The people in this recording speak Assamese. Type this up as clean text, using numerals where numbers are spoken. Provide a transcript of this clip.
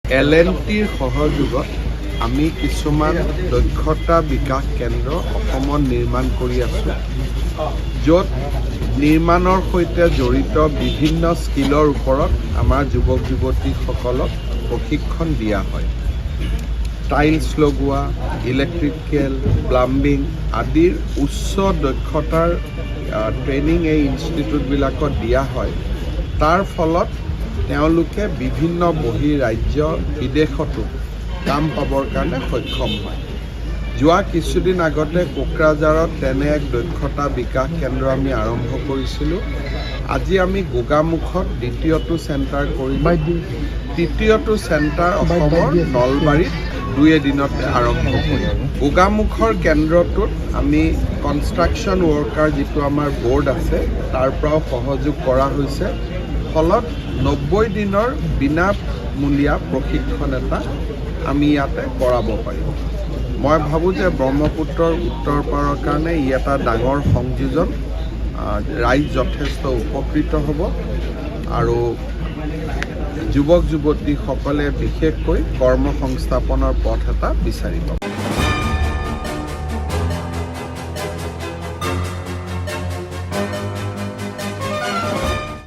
L&Tৰ সহযোগত আমি কিছুমান দক্ষতা বিকাশ কেন্দ্ৰ অসমত নিৰ্মাণ কৰি আছোঁ, য'ত নিৰ্মাণৰ সৈতে জড়িত বিভিন্ন স্কিলৰ ওপৰত আমাৰ যুৱক যুৱতীসকলক প্ৰশিক্ষণ দিয়া হয়। টাইলছ লগোৱা, ইলেক্ট্ৰিকেল, প্লাম্বিং আদিৰ উচ্চ দক্ষতাৰ ট্ৰেইনিং এই ইনষ্টিটিউটবিলাকত দিয়া হয়। তাৰ ফলত তেওঁলোকে বিভিন্ন বহিঃৰাজ্য বিদেশতো কাম পাবৰ কাৰণে সক্ষম হয়। যোৱা কিছুদিন আগতে কোকৰাঝাৰত তেনে এক দক্ষতা বিকাশ কেন্দ্ৰ আমি আৰম্ভ কৰিছিলোঁ। আজি আমি গোগামুখত দ্বিতীয়টো চেণ্টাৰ কৰিলোঁ। তৃতীয়টো চেণ্টাৰ অসমৰ নলবাৰীত 2 এদিনতে আৰম্ভ কৰিম। গোগামুখৰ কেন্দ্ৰটোত আমি কনষ্ট্ৰাকশ্যন ৱৰ্কাৰ যিটো আমাৰ বৰ্ড আছে তাৰ পৰাও সহযোগ কৰা হৈছে। ফলত 90 দিনৰ বিনামূলীয়া প্ৰশিক্ষণ এটা আমি ইয়াতে কৰাব পাৰিম। মই ভাবোঁ যে ব্ৰহ্মপুত্ৰৰ উত্তৰ পাৰৰ কাৰণে ই এটা ডাঙৰ সংযোজন, ৰাইজ যথেষ্ট উপকৃত হ'ব আৰু যুৱক যুৱতীসকলে বিশেষকৈ কৰ্মসংস্থাপনৰ পথ এটা বিচাৰি পাব।